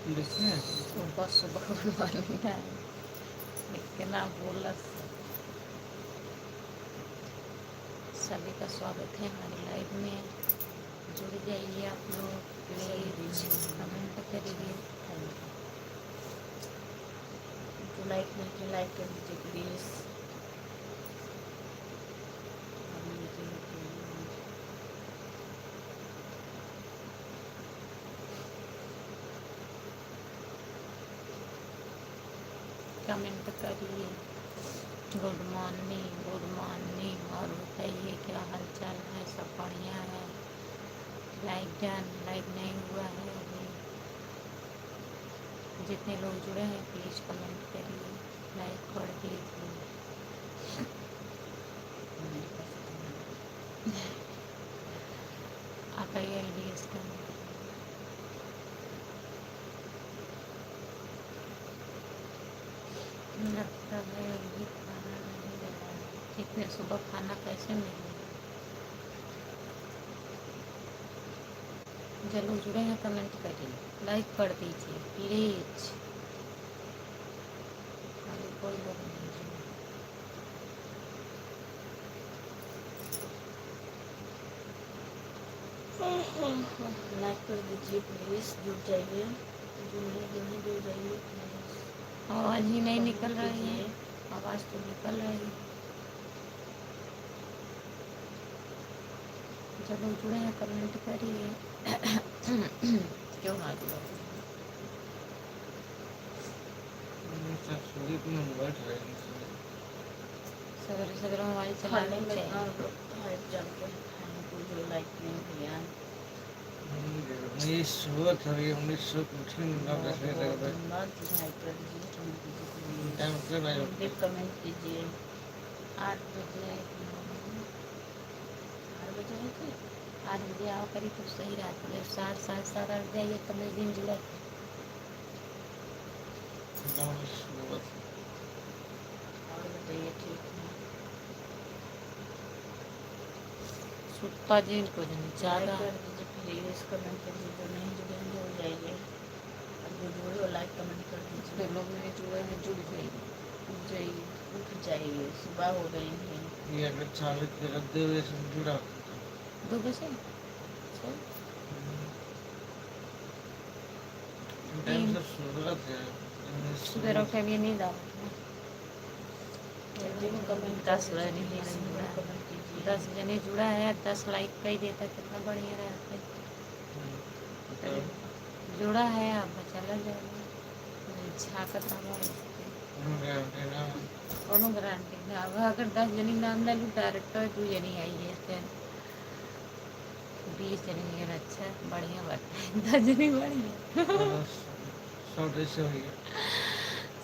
लिखने सुबह सुबह गुड मॉर्निंग है, इतना बोला। सभी का स्वागत है हमारी लाइव में। जुड़ जाइए आप लोग, प्लीज कमेंट करिए। जो लाइक नहीं लाइक कर दीजिए प्लीज। कमेंट करिए गुड मॉर्निंग और बताइए क्या हाल चाल है, सब बढ़िया है। लाइक डन, लाइक नहीं हुआ है अभी। जितने लोग जुड़े हैं प्लीज कमेंट करिए, लाइक कर दीजिए। आपका ये एलडीएस का लगता है अभी खाना नहीं मिला है। इतने सुबह खाना कैसे मिले? जो लोग जुड़े हैं कमेंट करिए, लाइक कर दीजिए प्लीज। अभी कोई लोग नहीं जुड़े। लाइक कर दीजिए प्लीज, जुड़ जाइए। जुड़ जाइए प्लीज। आवाज़ ही नहीं निकल रही है, आवाज़ तो निकल रही है। जब लोग जुड़े हैं कमेंट करिए। क्यों हाथ लो? सूर्य को मोबाइल चलाएंगे सवेरे सवेरे मोबाइल चलाने में जो लाइक नहीं किया ये सुबह था, ये 1900 कुछ नहीं कमेंट कीजिए। 8 बजे 8 बजे है थे। 8 बजे आओ करी तो सही रहती है। 7 8 जाइए तो मैं दिन जुलाई और बताइए ठीक है। सुता जी को ज़्यादा कर दीजिए प्लीज, कमेंट कर दीजिए। जो नहीं जुड़ेंगे हो जाइए, और जो जुड़े हो लाइक कमेंट कर दीजिए। लोग नहीं जुड़े हैं, जुड़ जाइए। उठ जाइए, सुबह हो गई है। ये अगर चालू के रद्दे हुए जुड़ा 2 बजे टाइम से सूरत है सुबह उठे भी नींद आओ। कमेंट 10 बजे नहीं कमेंट कीजिए। 10 जने जुड़ा है, 10 लाइक कर ही देता कितना बढ़िया रहता। जुड़ा है अब चला जाएगा झाकत कोनो गारंटी नहीं। अब अगर 10 जनी नाम ले लूँ डायरेक्ट 2 जनी आई है फिर 20 जनी है। अच्छा बढ़िया बात है, 10 जनी बढ़िया।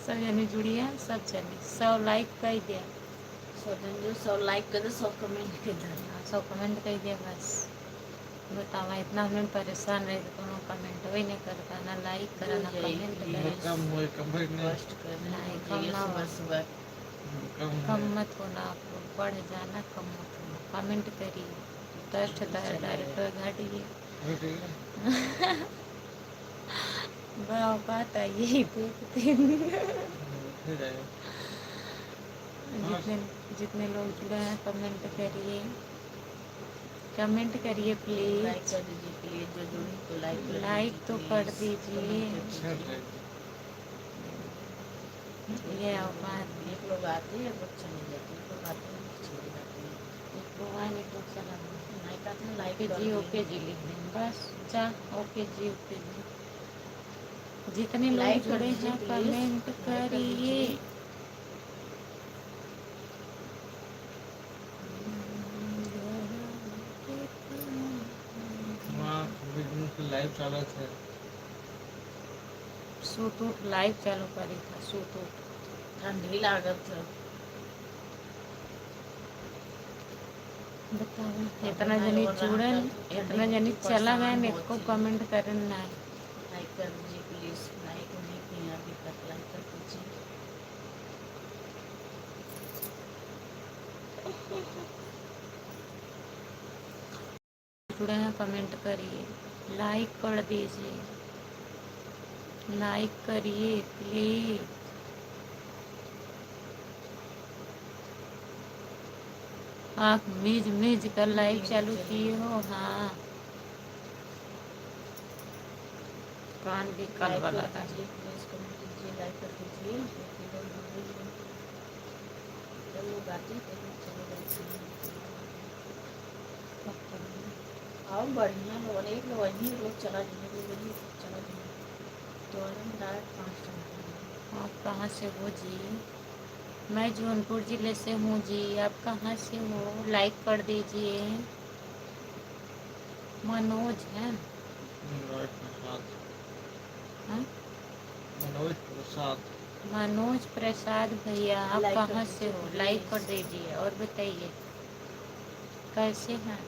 सब जनी जुड़ी है, सब जनी 100 लाइक कर दिया, 100 लाइक कर दे, 100 कमेंट कर दे, 100 कमेंट कर दिया बस। बतावा इतना हमें परेशान रहे तो कोनो कमेंट वही नहीं करता, ना लाइक करा ना कमेंट करा। कम मत होना, आप लोग बढ़ जाना, कम मत होना। कमेंट करिए, दस्ट डायरेक्ट घाटिए। बात आइए देखते जितने जितने लोग जुड़े हैं कमेंट करिए, कमेंट करिए प्लीज। लाइक कर दीजिए प्लीज। जो जुड़ी तो लाइक तो कर दीजिए। ये बात एक लोग आते हैं लोग चले जाते हैं, लोग आते हैं लोग चले जाते हैं। लाइक आते हैं, लाइक जी ओके जी लिख दें बस। जा ओके जी ओके जी। जितने लोग जुड़े हैं कमेंट करिए। लाइव चालू थे, सूट उठ लाइव चालू करी था। सूट उठ ठंडी लागत है। बताओ इतना जनी जुड़न, इतना जनी चला गए मेरे को कमेंट करना है। लाइक कर दीजिए प्लीज। लाइक नहीं किया अभी तक, लाइक कर दीजिए। जुड़े हैं कमेंट करिए, लाइक कर दीजिए। लाइक करिए प्लीज। आप मिज मिज कर लाइक चालू किए हो? हाँ, कान भी कल लाइक वाला कर था। दीजिए प्लीज, कमेंट कीजिए, लाइक कर दीजिए। जब लोग आते हैं तो चले जाते हैं। आओ बढ़िया लोग, एक लोग वही रोज चला जाए, वही चला जाए तो डायरेक्ट 5 टन। आप कहाँ से हो जी? मैं जौनपुर जिले से हूँ जी। आप कहाँ से हो? लाइक कर दीजिए। मनोज है? मनोज प्रसाद। हाँ? मनोज प्रसाद। मनोज प्रसाद भैया, आप लाइक कर कहाँ से दीजिए हो? प्लीज। लाइक कर दीजिए और बताइए कैसे हैं।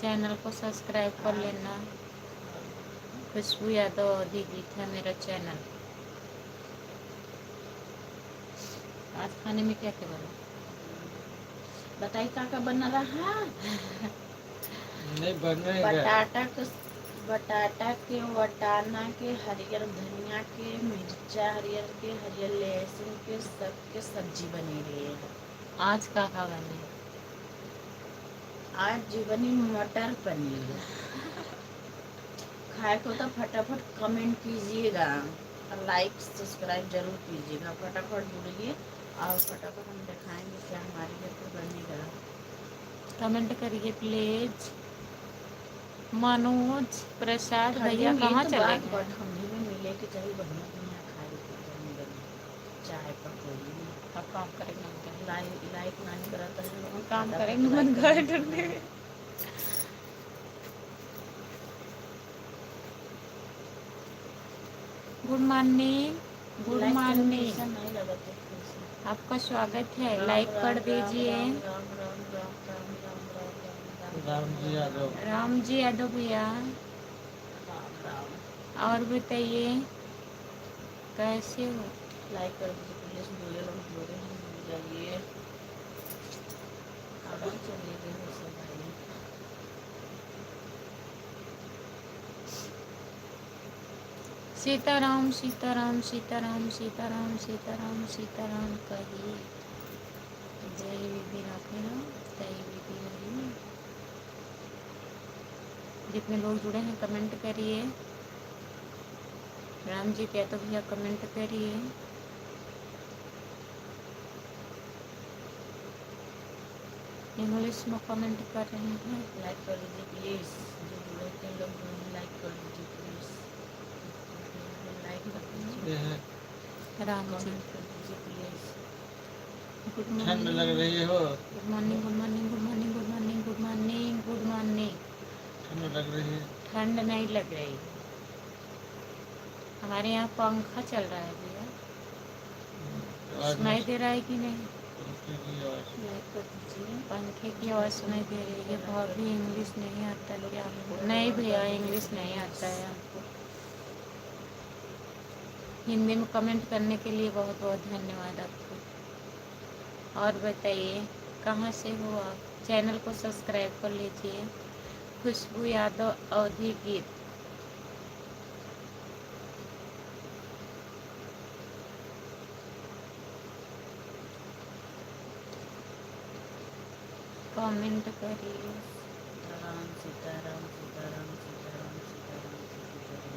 चैनल को सब्सक्राइब कर लेना। खुशबू यादव अवधी गीत है मेरा चैनल। आज खाने में क्या क्या बना? बताइए क्या बन रहा है? नहीं बनेगा। बटाटा के, वटाना के, हरियर धनिया के, मिर्चा हरियर के, हरियर लहसुन के, सबके सब्जी बनी रही है। आज का बने? आज जी बनी मटर पनीर। खाए को तो फटाफट कमेंट कीजिएगा और लाइक सब्सक्राइब जरूर कीजिएगा। फटाफट जुड़िए और फटाफट हम दिखाएंगे क्या हमारे घर पे बनेगा। कमेंट करिए प्लीज। मनोज प्रसाद ठंडी भैया में कहाँ तो चले बात गए? ठंडी में मिले के चाहिए बढ़िया बढ़िया खाए के गरम गरम चाय पकौड़ी। अब काम करेंगे हम क्या? लाइक नहीं करता है लोग, काम फटाफट करेंगे मन लाइक घर कमेंट ढूंढने में। Good morning. गुड लाइक करने में मॉर्निंग। पैसा नहीं लगाते पैसे। आपका स्वागत है। राम लाइक राम कर राम दीजिए। राम राम राम राम राम राम राम राम राम जी यादव। राम जी यादव भैया। राम राम। और बताइए कैसे हो? लाइक कर दीजिए प्लीज, जुड़े लोग जुड़े हैं जुड़ जाइए। कहाँ चले गए हो सब भाई? सीताराम सीताराम सीताराम सीताराम सीताराम सीताराम कहिए। जय विधि राखे ना, जय विधि रही। जितने लोग जुड़े हैं कमेंट करिए। राम जी क्या तो भैया कमेंट करिए। इंग्लिश में कमेंट कर रहे हैं। लाइक कर दीजिए प्लीज, जो जुड़े थे लोग जुड़े हैं, लाइक कर दीजिए प्लीज। लाइक कर दीजिए, ये है। राम जी कमेंट कर दीजिए प्लीज। गुड ठंड लग मॉर्निंग। रही हो? Good morning good morning good morning good morning good morning good morning. ठंड लग रही है? ठंड नहीं लग रही। हमारे यहाँ पंखा चल रहा है भैया। आवाज सुनाई दे रहा है कि नहीं? पंखे की आवाज। लाइक कर दीजिए। पंखे की आवाज़ सुनाई दे रही है। भाभी इंग्लिश नहीं आता क्या आपको? नहीं भैया इंग्लिश नहीं आता है हमको। हिंदी में कमेंट करने के लिए बहुत बहुत धन्यवाद आपको। और बताइए कहाँ से हो आप? चैनल को सब्सक्राइब कर लीजिए। खुशबू यादव अवधी गीत। कमेंट करिए। सीताराम सीताराम सीताराम सीताराम सीताराम सीताराम।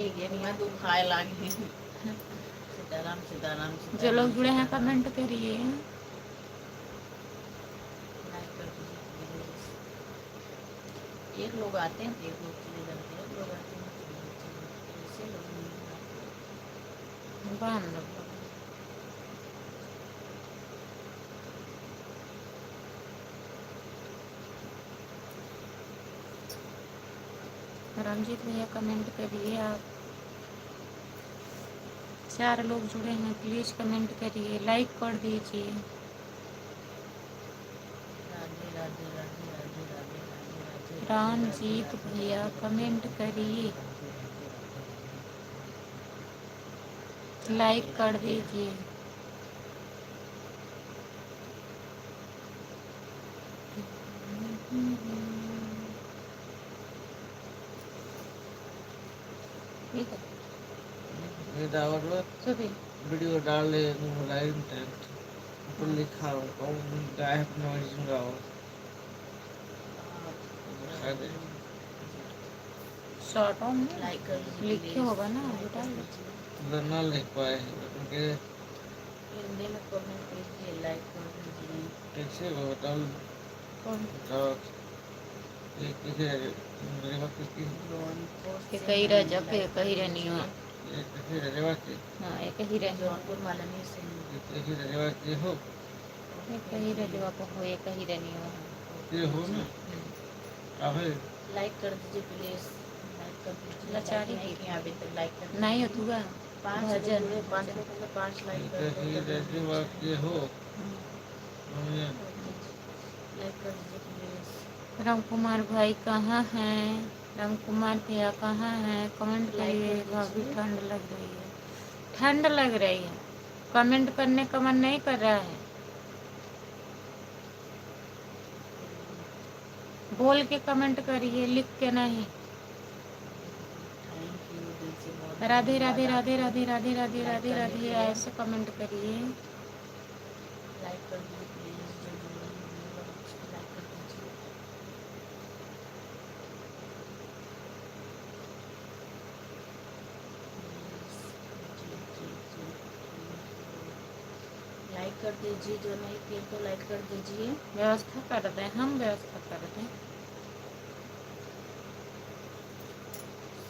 एक ये मैं दुखाए लागी। सीताराम सीताराम जो लोग जुड़े हैं सीताराम। कमेंट करिए। लाइक कर दीजिए प्लीज। एक लोग आते हैं तो एक लोग चले जाते हैं, एक लोग आते हैं तो एक लोग चले जाते हैं, ऐसे लोग नहीं आते। बंद। रंजीत भैया कमेंट करिए आप। 4 लोग जुड़े हैं प्लीज़ कमेंट करिए, लाइक कर दीजिए। राधे राधे राधे राधे राधे राधे राधे रामजीत भैया कमेंट करिए, लाइक कर दीजिए। ठीक है ये डावर में सुबह वीडियो डाल ले लाइव टेंट ऊपर लिखा हो कौन गाय अपना ओरिजिनल गाओ दिखा दे शॉर्ट ऑन में लाइक कर दीजिए लिखे please, होगा ना लाइक वो कर डाल दो। दीजिए। तो ना लिख पाए उनके हिंदी में कमेंट कीजिए, लाइक कर दीजिए। कैसे वो डाल कौन डाल ये किसे रेवा की के कही रह जा के कही रहनी हो ये किसे रेवा की हाँ एक ही रह जौनपुर मालनी से ये किसे रेवा की हो एक ही रह जो आप हो एक ही रहनी हो ये हो ना काफी लाइक कर दीजिए प्लीज, लाइक कर दीजिए। लाचारी लाइक नहीं की। किया अभी तक, लाइक कर नहीं होतुआ 5 भजन जुड़े, 5 लोग में 5 लाइक कर दो, ये तभी जैसे अच्छा बात ये हो है। लाइक कर दीजिए प्लीज। राम कुमार भाई कहाँ हैं? राम कुमार भैया कहाँ हैं? कमेंट करिए। भाभी ठंड लग रही है, ठंड लग रही है, कमेंट करने का मन नहीं कर रहा है। बोल के कमेंट करिए, लिख के नहीं। थैंक यू दिल से, बहुत राधे राधे धन्यवाद राधे आपको। राधे राधे राधे लाइक राधे करने राधे के लिए। ऐसे कमेंट करिए। लाइक कर दीजिए प्लीज, जो जुड़े हैं वो लोग लाइक कर दीजिए। लाइक कर दीजिए, जो नहीं किए तो लाइक कर दीजिए। व्यवस्था कर दें, हम व्यवस्था कर दें।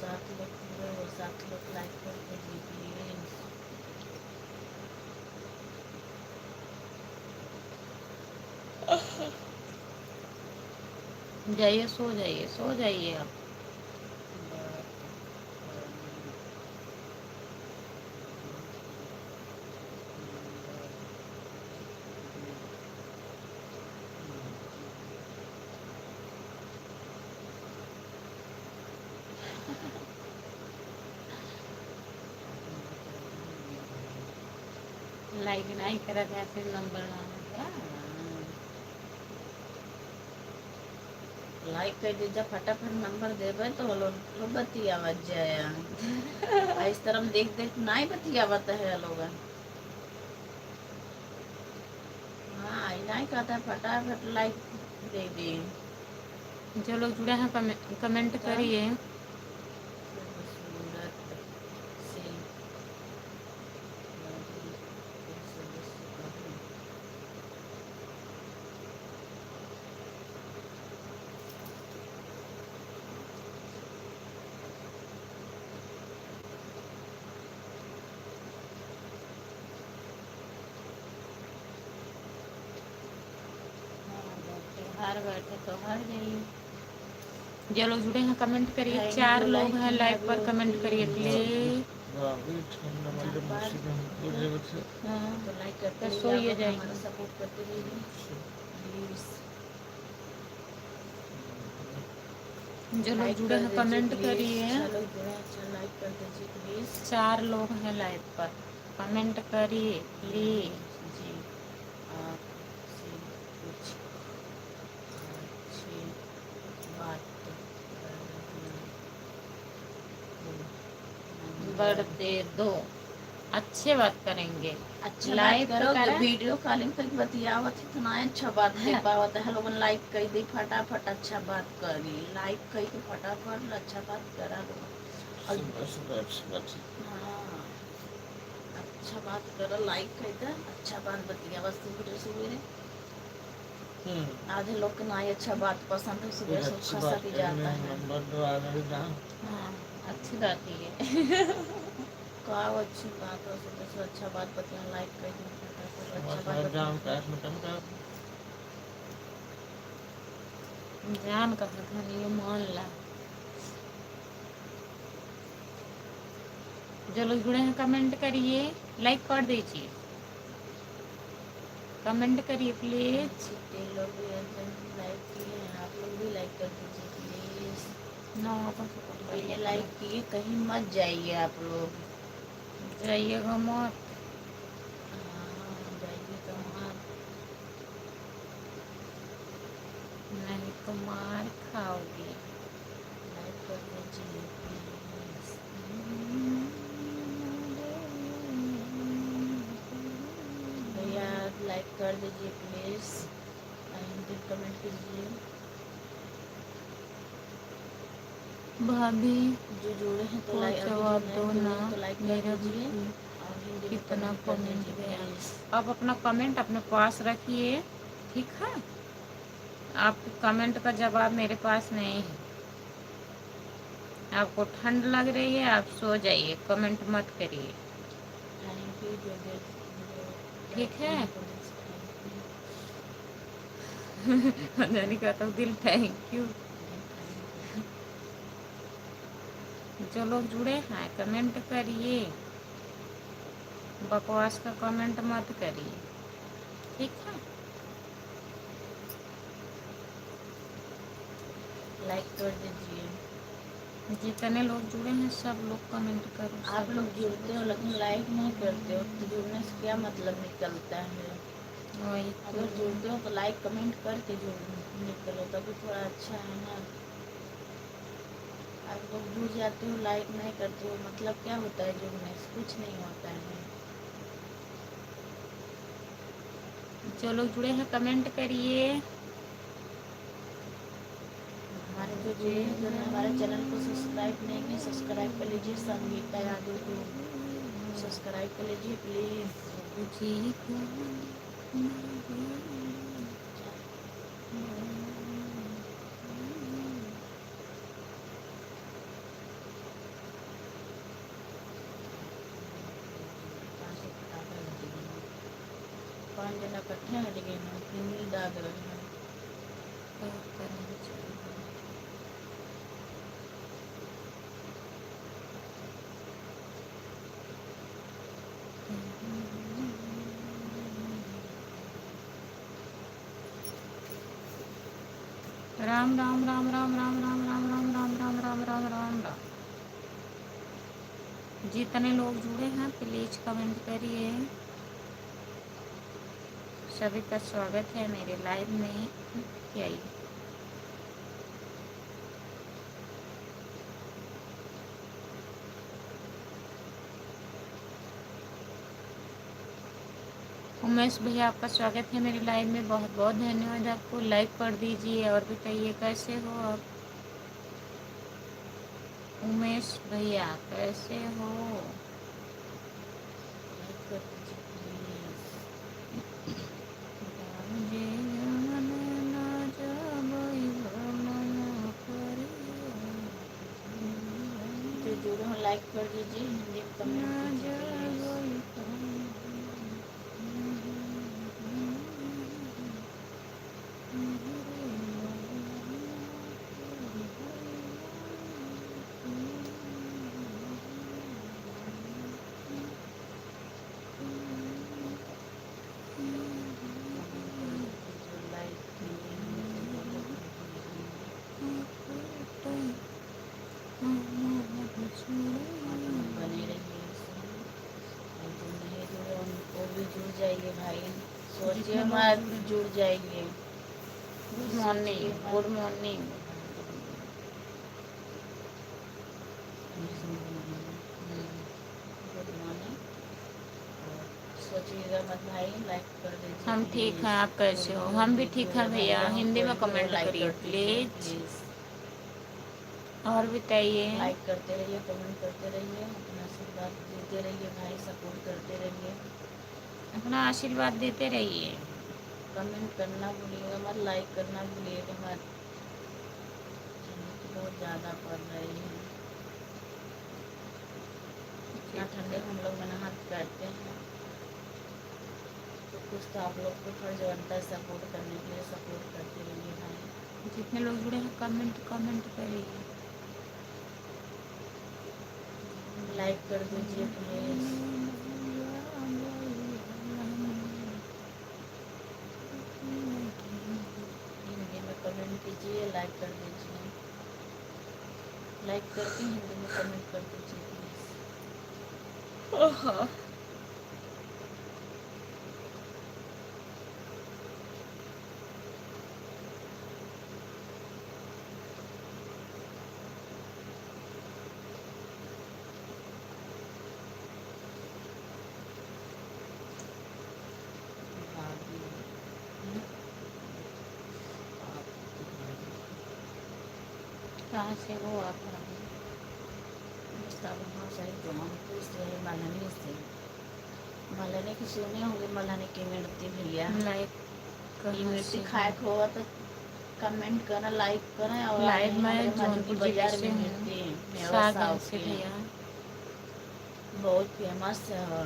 7 लोग पूरे और 7 लोग लाइक कर दीजिए प्लीज। जाइए, सो जाइए, सो जाइए आप। लाइक नहीं करा था ऐसे नंबर लाइक कर दीजिए, फटाफट नंबर देवे तो लोग बतियावत जाया। इस तरह देख देख नहीं बतियावत है लोग। हाँ नहीं कहता, फटाफट लाइक दे दी। जो लोग जुड़े हैं कमेंट करिए। सूरत से त्योहार बैठे तो हर जाइए। जो लोग जुड़े हैं कमेंट करिए। Thank 4 you, लोग like हैं, किया लाइक पर भी कमेंट करिए प्लीज। बाबू ठंडा मतलब मुसीबत हो जाए बच्चे हाँ तो लाइक करते तो रहिए, सोइए आप जाइए। हमारा सपोर्ट करते रहिए प्लीज। जो लोग लाइक जुड़े कर हैं दीजिए कमेंट प्लीज। करिए। 6 लोग जुड़े हैं, अच्छा लाइक कर दीजिए प्लीज। 4 लोग हैं लाइव पर, कमेंट करिए प्लीज। जी आपसे कुछ अच्छी बात बर्थडे दो, अच्छे बात करेंगे। अच्छा लाइव बात तो करो, करें। वीडियो कॉलिंग तक बतियावत इतना अच्छा बात नहीं पावत है। लोगन लाइक कर दी, फटाफट अच्छा बात करी, लाइक कर के फटाफट अच्छा बात करा लोग। सुबह सुबह अच्छी बात हाँ अच्छा बात करो, लाइक कर दे, अच्छा बात बतियावत सुबह सवेरे। आधे लोग को ना ही अच्छा बात पसंद है, सुबह से अच्छी खसा बात भी है जाता है। नंबर दो आ गए ना हाँ अच्छी बात ही है। का अच्छी बात हो, सुबह से अच्छा बात बतिया, लाइक कर दी फटाफट अच्छा बात हमारा बतिया। जाम कैश में कम का जान का धनी मान ला। जो लोग जुड़े हैं कमेंट करिए, लाइक कर दीजिए, कमेंट करिए प्लीज। जितने लोग भी लाइक किए हैं, आप लोग भी लाइक कर दीजिए प्लीज। ना पहले लाइक किए, कहीं मत जाइए आप लोग। जाइएगा मत। हाँ जाइए तो वहाँ नहीं तो मार खाओगे। लाइक कर दीजिए प्लीज। भैया लाइक कर दीजिए प्लीज, हिंदी कमेंट कीजिए। भाभी जो जुड़े हैं तो को लाइक, अभी जो जवाब नए दो जुड़े ना, हैं तो लाइक कर मेरा भी दीजिए और हिंदी में कितना कमेंट कर कमेंट दीजिए गया। प्लीज। आप अपना कमेंट अपने पास रखिए, ठीक है। आपके कमेंट का जवाब मेरे पास नहीं है। आपको ठंड लग रही है, आप सो जाइए, कमेंट मत करिए, थैंक यू जो ठीक है। थैंक जानी कहता हूँ दिल थैंक यू। यू। जो लोग जुड़े हैं कमेंट करिए, बकवास का कमेंट मत करिए, ठीक है। लाइक कर दीजिए। जितने लोग जुड़े हैं सब लोग कमेंट करो। आप लोग जुड़ते हो लेकिन लाइक नहीं करते हो, तो जुड़ने से क्या मतलब निकलता है। वही अगर जुड़ते हो तो लाइक कमेंट करके जुड़ निकलो, तभी थोड़ा अच्छा है ना। आप लोग जुड़ जाते हो लाइक नहीं करते हो, मतलब क्या होता है जुड़ने से, कुछ नहीं होता है। जो लोग जुड़े हैं कमेंट करिए। हमारे जो हमारे चैनल को सब्सक्राइब नहीं किए, सब्सक्राइब कर लीजिए। संगीता यादव को सब्सक्राइब कर लीजिए प्लीज। पाँच जना इकट्ठे हट गए ना, फिर दाग रहे हैं। राम राम राम राम राम राम राम राम राम राम राम राम राम राम। जितने लोग जुड़े हैं प्लीज कमेंट करिए। सभी का स्वागत है मेरे लाइव में। क्या उमेश भैया आपका स्वागत है मेरे लाइव में, बहुत बहुत धन्यवाद आपको। लाइक कर दीजिए और बताइए कैसे हो आप। उमेश भैया कैसे हो। लाइक कर दीजिए प्लीज। जो जुड़े हो लाइक कर दीजिए, हिंदी में कमेंट कीजिए प्लीज। बने रहिए और जो नहीं जुड़े उनको भी जुड़ जाइए भाई। सोचिए मत, जुड़ जाइए। Good morning good morning. Good morning. सोचिएगा मत भाई, लाइक कर दीजिए। हम ठीक हैं, आप कैसे हो। हम भी ठीक हैं भैया। हिंदी में कमेंट लाइक करिए कर दीजिए प्लीज और बताइए। लाइक करते रहिए, कमेंट करते रहिए, अपना आशीर्वाद देते रहिए भाई, सपोर्ट करते रहिए। अपना आशीर्वाद देते रहिए। कमेंट करना भूलिएगा मत, लाइक करना भूलिएगा मत। ठंडी बहुत ज़्यादा पड़ रही है। इतना ठंडे में हम लोग मेहनत करते हैं, तो कुछ तो आप लोग को फर्ज बनता है सपोर्ट करने के लिए। सपोर्ट करते रहिए भाई। जितने लोग जुड़े हैं कमेंट करिए। लाइक कर दीजिए प्लीज। हिंदी में कमेंट कीजिए, लाइक कर दीजिए। लाइक करके हिंदी में कमेंट कर दीजिए प्लीज। कहाँ से वो आप रहे हैं? जौनपुर से, मल्हनी से। मल्हनी की सुने होंगे, मल्हनी की मिर्ती भैया। लाइक ये कहाँ मिर्ती से खाए हैं? को हो तो कमेंट करना, लाइक करना, और आ लाइव जाइए हमारे में मधुनी जौनपुर जिले बाजार से में हूँ, मिलती है मेवा साव शाहगंज से की। भैया। बहुत फेमस है।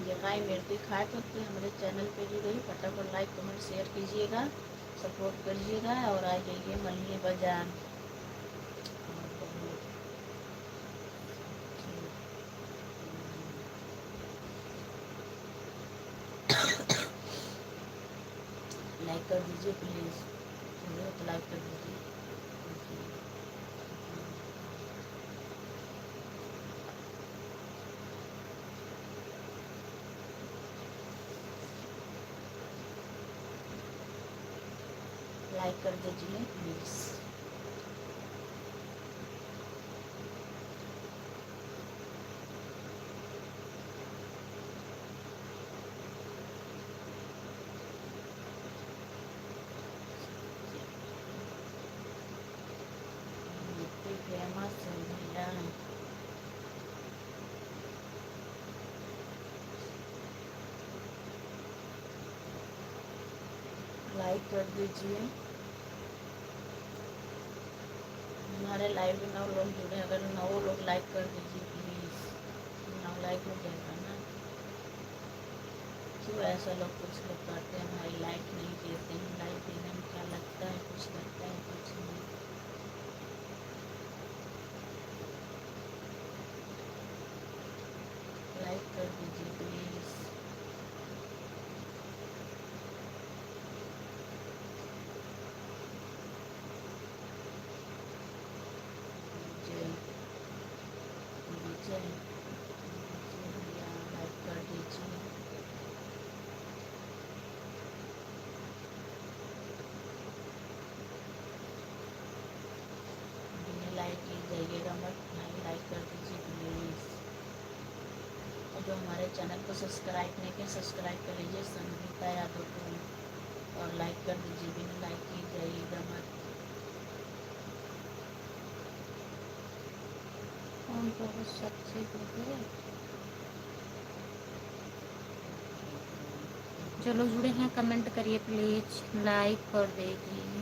ये खाई मिर्ची खाए तो हमारे चैनल पे जुड़े फटाफट लाइक कमेंट शेयर कीजिएगा, सपोर्ट करिएगा, और आ जाइए मल्हनी बाजार। लाइक कर दीजिए प्लीज़, तो लाइक कर दीजिए। लाइक कर दीजिए प्लीज़। फेमस है भैया। लाइक कर दीजिए। हमारे लाइव में 9 लोग जुड़े, अगर 9 लोग लाइक कर दीजिए प्लीज़। 9 लाइक हो जाएगा ना। क्यों ऐसा लोग कुछ लोग करते हैं भाई, लाइक नहीं देते हैं। लाइक देने में क्या लगता है, कुछ लगता है कुछ नहीं। लाइक कर दीजिए प्लीज़। जय विजय भैया, लाइक कर दीजिए। बिना लाइक की जाइएगा मत भाई, लाइक कर दीजिए प्लीज़। और जो हमारे चैनल को सब्सक्राइब नहीं किया, सब्सक्राइब कर लीजिए संगीता यादव को, और लाइक कर दीजिए। बिना लाइक की जाइएगा मत। और बहुत सबसे जुड़े। चलो जुड़े हैं, कमेंट करिए प्लीज, लाइक कर दीजिए।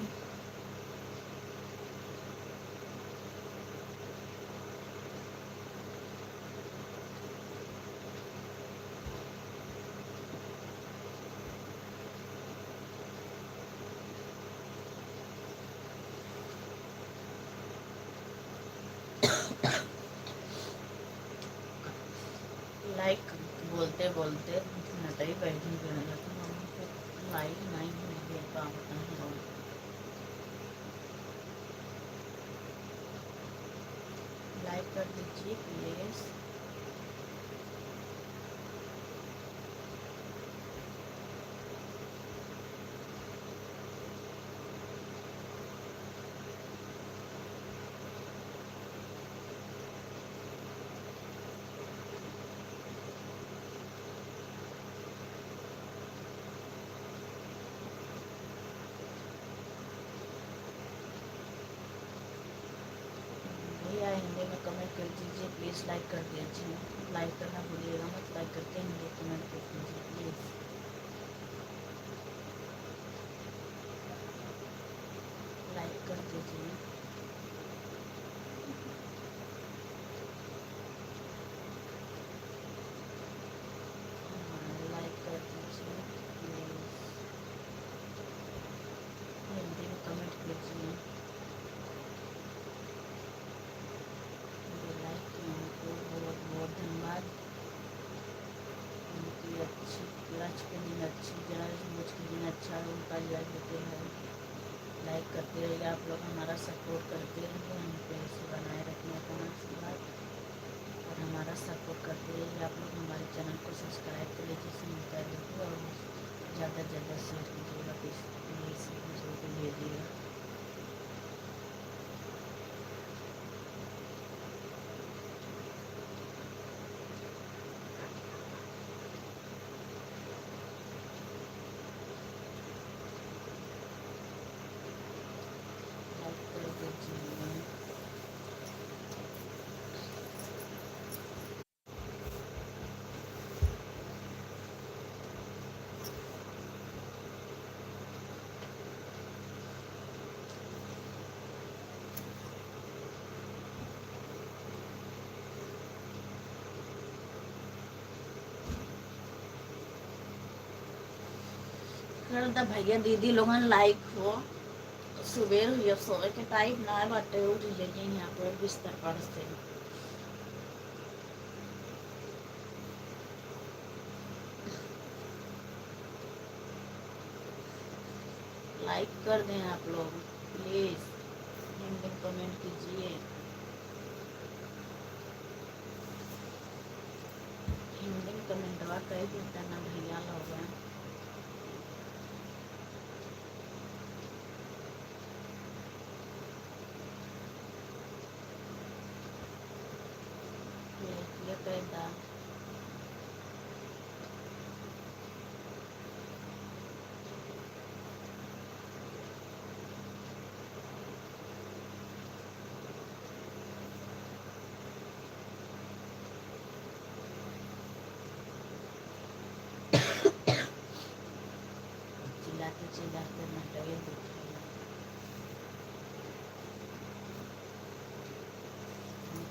लाइक बोलते बोलते नटाई बैठी गया तो हमको लाइक नहीं दे पाता हूँ। लाइक कर दीजिए प्लीज़। भैया हिंदी में कमेंट कर दीजिए प्लीज़, लाइक कर दीजिए। लाइक करना भूलिएगा मत, लाइक करके हिंदी कमेंट कर दीजिए प्लीज़। लाइक कर दीजिए। लाइक कर दीजिए प्लीज़। हिंदी में कमेंट कीजिए। लाइक किए उनको बहुत बहुत धन्यवाद। उनकी अच्छी आज के दिन अच्छी मुझ के दिन अच्छा उनका याद होते हैं। लाइक करते रहिए आप लोग, हमारा सपोर्ट करते रहिए, हम पे ऐसे बनाए रखने का आशीर्वाद, और हमारा सपोर्ट करते रहिए आप लोग। हमारे चैनल को सब्सक्राइब कर लीजिए, सुनता रहिए, और ज़्यादा से ज़्यादा शेयर कीजिएगा प्लीज़, दूसरों को भेजिएगा। कर दा भैया दीदी लोगन लाइक हो। सुबेर हुई सोए के टाइम ना बाटे उठ जाइए यहाँ पर बिस्तर पर से। लाइक कर दें आप लोग प्लीज, हिंदी कमेंट कीजिए। हिंदी कमेंट वा कह देता ना भैया लोग। ये कहता चिल्लाते नटगे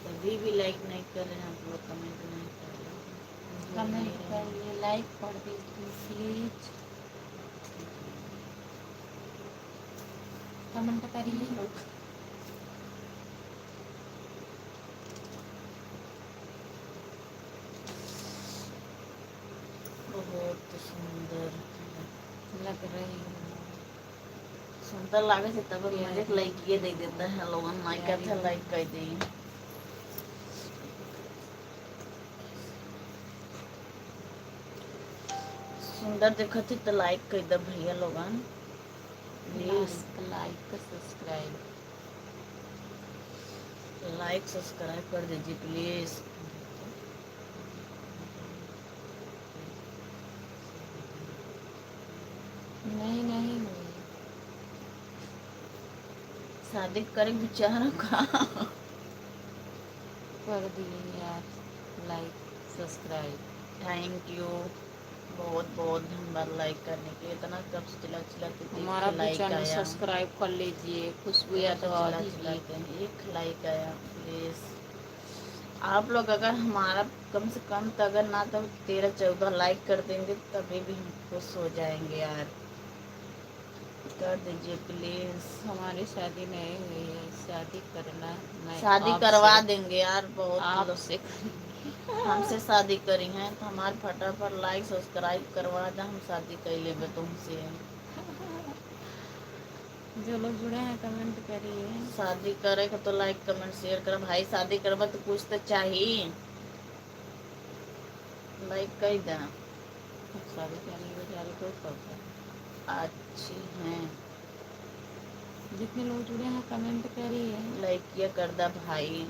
कभी भी लाइक नहीं कर रहे हैं आप लोग, कमेंट नहीं कर रहे हैं। कमेंट करिए, लाइक कर दीजिए प्लीज, कमेंट करिए। बहुत सुंदर लग रही है, सुंदर लागे से तब मुझे लाइक ये दे देता है लोगन, लाइक अच्छा लाइक कर दी। सुंदर देखो थी तो लाइक कर दे भैया लोगन please. Like subscribe, like subscribe कर दीजिए प्लीज। नहीं नहीं हुई, शादी करे विचार का कर दिए यार लाइक सब्सक्राइब। थैंक यू, बहुत बहुत धन्यवाद लाइक करने के लिए। इतना कब चिल्ला चिल्ला के हमारा भी लाइक चैनल आया, सब्सक्राइब कर लीजिए, खुशबू चिल्ला यादव चिल्ला जी। के एक लाइक आया प्लीज। आप लोग अगर हमारा कम से कम तो अगर ना तो 13-14 लाइक कर देंगे तभी भी हम खुश हो जाएंगे यार, कर दीजिए प्लीज। हमारी शादी नहीं हुई है, शादी करना मैं शादी आपसे- करवा देंगे यार, बहुत आपसे हमसे शादी करी हैं तो हमारे फटाफट लाइक सब्सक्राइब करवा दे, हम शादी कर लेंगे तुमसे। जो लोग जुड़े हैं कमेंट करिए। शादी करे तो लाइक कमेंट शेयर कर भाई, शादी करवा तो कुछ तो चाहिए, लाइक कर दे। शादी करने बेचारे कोई करता, अच्छी हैं, जितने लोग जुड़े हैं कमेंट करिए। लाइक किया कर दे भाई,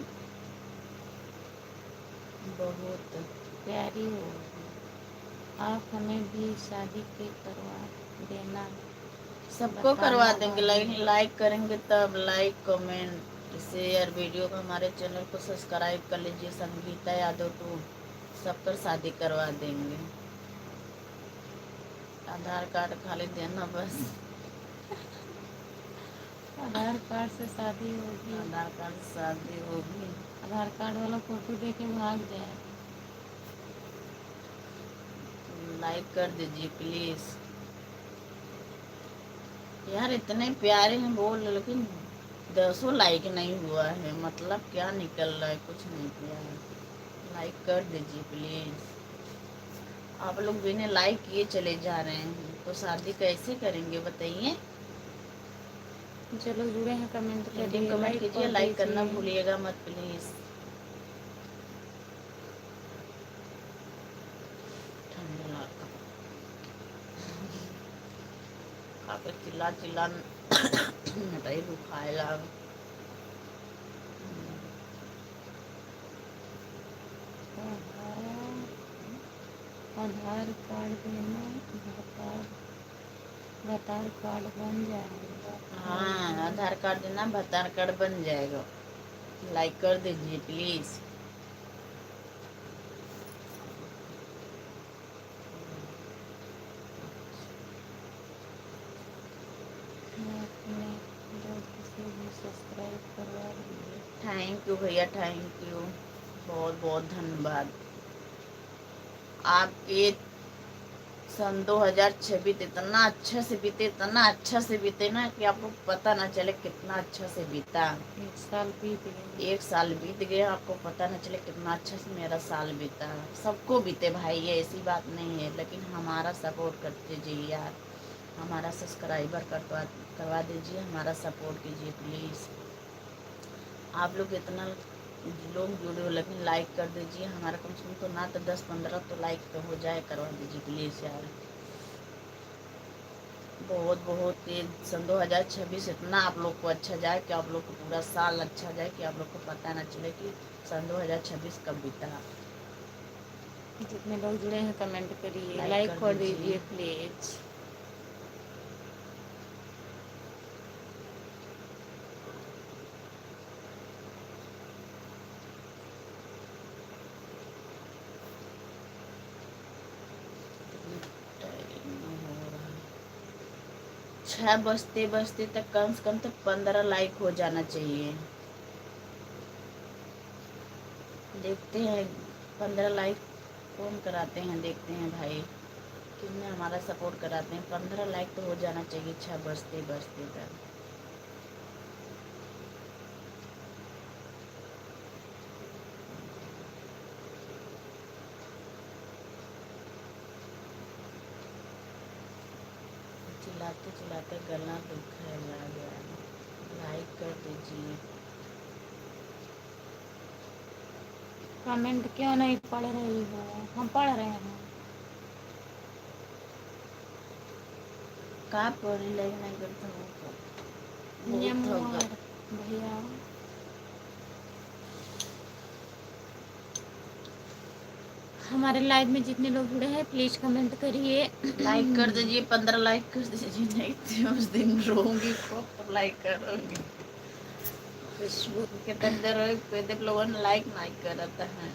बहुत प्यारी हो आप, हमें भी शादी के करवा देना। सबको करवा देंगे, लाइक करेंगे तब, लाइक कमेंट शेयर, वीडियो को हमारे चैनल को सब्सक्राइब कर लीजिए। संगीता यादव टू सब पर शादी करवा देंगे, आधार कार्ड खाली देना बस। आधार कार्ड से शादी होगी, आधार कार्ड से शादी होगी। आधार कार्ड वाला फोटो देके भाग जाए। लाइक कर दीजिए प्लीज यार, इतने प्यारे हैं बोल, लेकिन 10 लाइक नहीं हुआ है, मतलब क्या निकल रहा है, कुछ नहीं किया है। लाइक कर दीजिए प्लीज। आप लोग बिना लाइक किए चले जा रहे हैं तो शादी कैसे करेंगे बताइए। जो लोग जुड़े हैं कमेंट करिए, कमेंट कीजिए, कर लाइक करना दीजिए। भूलिएगा मत प्लीज। ठंडा खाकर चिल्ला चिल्ला मिटाई दुखाएगा। आधार कार्ड देना, आधार कार्ड बन जाएगा। हाँ, आधार कार्ड देना, आधार कार्ड बन जाएगा। लाइक कर दीजिए प्लीज। सब्सक्राइब करवा दीजिए। थैंक यू भैया, थैंक यू, बहुत बहुत धन्यवाद। आपके सन 2026 इतना अच्छे से बीते, इतना अच्छा से बीते ना कि आपको पता ना चले कितना अच्छा से बीता। 1 साल बीत गया। 1 साल बीत गया, आपको पता न चले कितना अच्छा से मेरा साल बीता। सबको बीते भाई, ये ऐसी बात नहीं है, लेकिन हमारा सपोर्ट करते जाइए यार, हमारा सब्सक्राइबर करवा दीजिए, हमारा सपोर्ट कीजिए प्लीज़। आप लोग इतना लोग जुड़े हो, लेकिन लाइक कर दीजिए हमारा, कम से कम तो ना तो 10-15 तो लाइक तो हो जाए, करवा दीजिए प्लीज़ यार। बहुत बहुत तेज सन 2026 इतना आप लोग को अच्छा जाए कि आप लोग को पूरा साल अच्छा जाए कि आप लोग को पता ना चले कि सन 2026 कब बीता। जितने लोग जुड़े हैं कमेंट करिए, लाइक लाइक कर कर दीजिए। दीजिए प्लीज। हो रहा है 6 बजते बजते तक कम से कम तो 15 लाइक हो जाना चाहिए। देखते हैं 15 लाइक कौन कराते हैं, देखते हैं भाई कितने हमारा सपोर्ट कराते हैं। 15 लाइक तो हो जाना चाहिए 6 बजते बजते तक। चिल्लाते चिल्लाते गला दुखने लग गया। लाइक कर दीजिए। कमेंट क्यों नहीं पढ़ रही हो? हम पढ़ रहे हैं। का पढ़ी लाइक नहीं करता हूँ, बहुत थक गया। भैया हमारे लाइव में जितने लोग जुड़े हैं प्लीज कमेंट करिए, लाइक कर दीजिए, 15 लाइक कर दीजिए, नहीं तो उस दिन रोऊंगी खूब। लाइक करूँगी खुशबू कितने देर कोई लोगों ने लाइक नहीं करता है।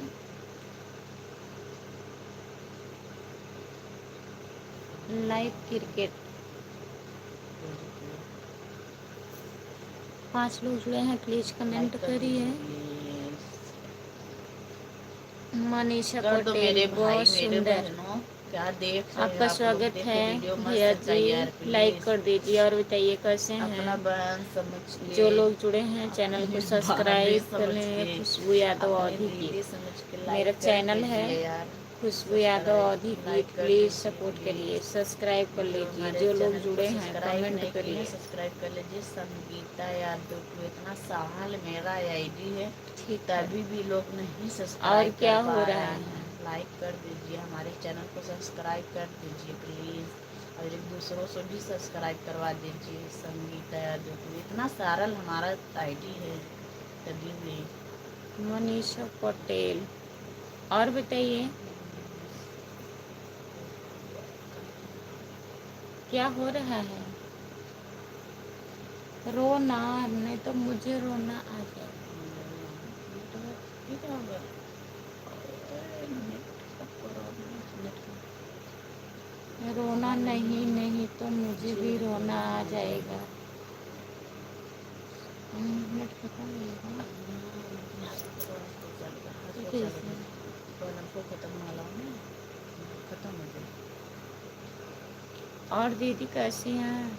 लाइव क्रिकेट 5 लोग जुड़े हैं, प्लीज लाइक कमेंट कर करिए। दीजिए प्लीज। मनीषा कर दो पटेल, मेरे भाई बहुत मेरे सुंदर। बहनों, क्या देख रहे हैं आपका आप लोग, स्वागत देख है के वीडियो भैया मस्त जी, चाहिए यार लाइक प्लीज। कर दीजिए और बताइए कैसे अपना हैं। बहन समझ के, जो लोग जुड़े हैं चैनल को अपनी भाभी सब्सक्राइब कर समझ लें। के, खुशबू यादव अपनी औधी दीदी गीत समझ के मेरा लाइक कर चैनल है। दीजिए यार। खुशबू यादव सब्सक्राइब औधी लाइक गीत कर प्लीज दीजिए सपोर्ट करिए, प्लीज। सब्सक्राइब कर जो लीजिए। हमारे जो लोग चैनल को जुड़े हैं सब्सक्राइब कमेंट नहीं किए हैं करिए। सब्सक्राइब कर लीजिए। संगीता यादव को इतना साल मेरा आईडी है, ठीक है, तभी भी लोग नहीं और सब्सक्राइब कर क्या पा हो रहा रहे है? हैं। लाइक कर दीजिए, हमारे चैनल को सब्सक्राइब कर दीजिए प्लीज़, और एक दूसरों से भी सब्सक्राइब करवा दीजिए। संगीता यादव को इतना सारा हमारा आईडी है, तभी भी। मनीषा पटेल, और बताइए क्या हो रहा है? रोना नहीं तो मुझे रोना आ जाए। ठीक होगा। नेट का प्रॉब्लम, नेट का रोना नहीं, नहीं तो मुझे भी रोना आ जाएगा। मिनट खत्म होगा। खत्म वाला है, खत्म हो जाए। और दीदी कैसी हैं?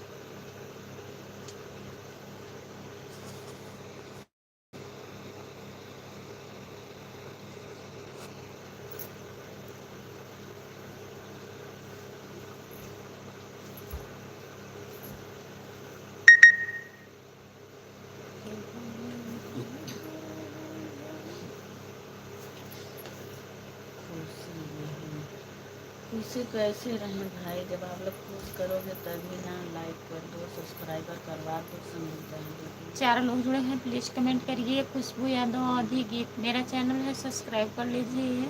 खुशी कैसे रहें भाई, जब आप लोग खुश करोगे तभी ना। लाइक कर दो, सब्सक्राइबर करवा दो। समझता है 4 लोग जुड़े हैं, प्लीज़ कमेंट करिए। खुशबू यादव औधी गीत मेरा चैनल है, सब्सक्राइब कर लीजिए।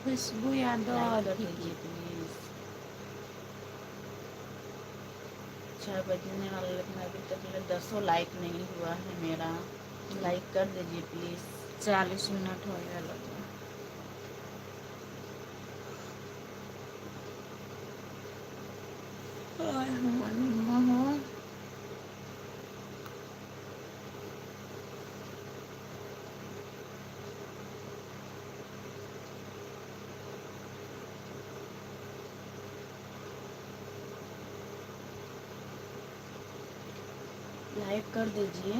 खुशबू यादव लाइक कर औधी दीजिए गीत। प्लीज़। 6 बजने वाला, लेकिन अभी तक 10 लाइक नहीं हुआ है मेरा। लाइक कर दीजिए प्लीज़। 40 मिनट हो गया लोग। लाइक कर दीजिए,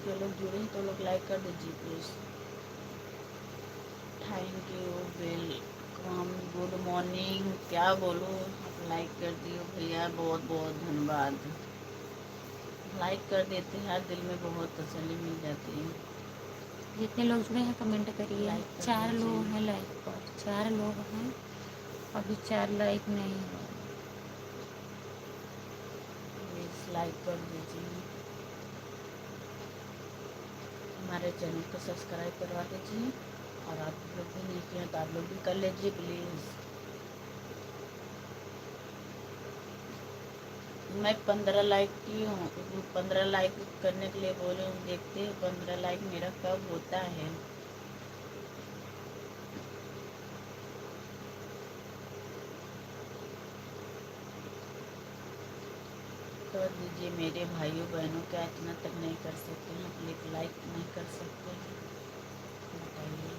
जो लोग जुड़े हैं तो लोग लाइक कर दीजिए please. Thank you, welcome, good morning, क्या बोलूँ, आप लाइक कर दियो भैया, बहुत बहुत धन्यवाद। लाइक कर देते हैं, दिल में बहुत तसल्ली मिल जाती है। जितने लोग जुड़े हैं कमेंट करिए। लाइक कर 4 दीजिए। लोग हैं लाइक पर, 4 लोग हैं, अभी 4 लाइक नहीं है। प्लीज़ लाइक कर दीजिए, हमारे चैनल को सब्सक्राइब करवा दीजिए, और आप लोग भी नहीं किए तो आप लोग भी कर लीजिए प्लीज़। मैं 15 लाइक की हूँ, 15 लाइक करने के लिए बोले हूँ, देखते हैं 15 लाइक मेरा कब होता है। कर दीजिए मेरे भाइयों बहनों, क्या इतना तक नहीं कर सकते हैं, प्लीज लाइक नहीं कर सकते हैं, बताइए।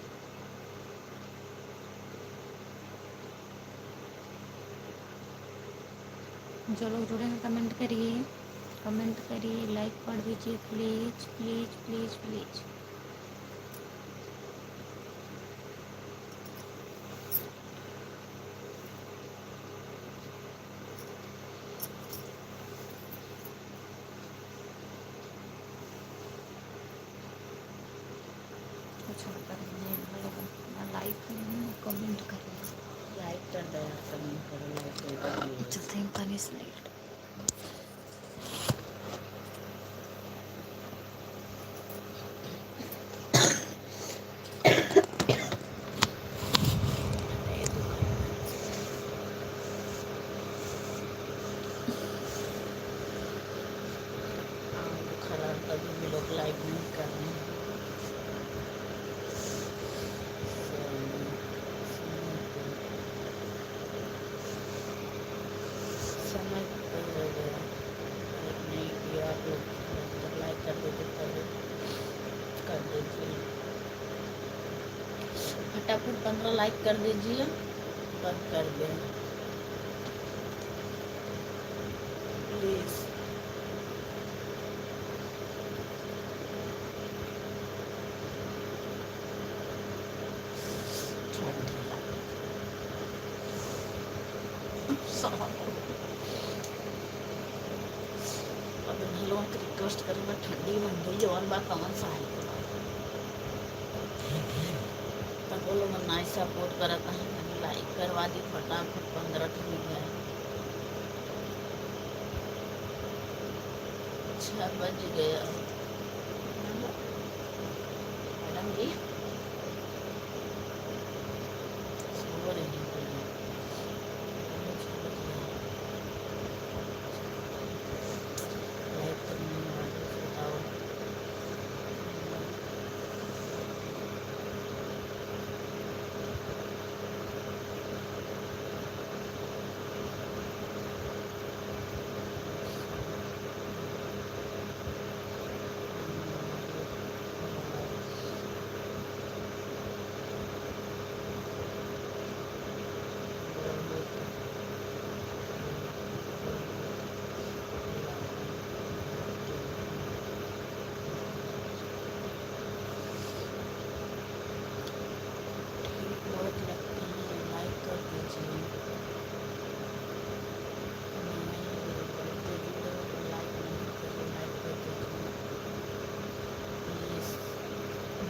जो लोग जुड़े हैं कमेंट करिए, कमेंट करिए, लाइक कर दीजिए प्लीज़ प्लीज़ प्लीज़ प्लीज़। कुछ करेंगे, लाइक करेंगे, कमेंट करेंगे। लाइक कर दो यार, कमेंट करो, लाइक कर दो। चलते हैं पानी से लाइट। खराब कभी भी लोग लाइक नहीं कर रहे हैं। समय पर हो गया, लाइक नहीं किया आप लोग, जब लाइक कर देते तब कर दीजिए फटाफट, 15 लाइक कर दीजिए, बंद कर दें प्लीज़। अब लोगों को रिक्वेस्ट करूँगा, ठंडी मंडी जवन बा कौन सा है तब वो लोग नहीं सपोर्ट करता है, मैंने लाइक करवा दी फटाफट, 15 तो मिल जाए। 6 बज गया मैडम जी, सो रही हैं। लाइक करने वाले बताओ। बहुत लगते हैं, लाइक कर दीजिए। लाइक नहीं करिए, लाइक कर दीजिए प्लीज़।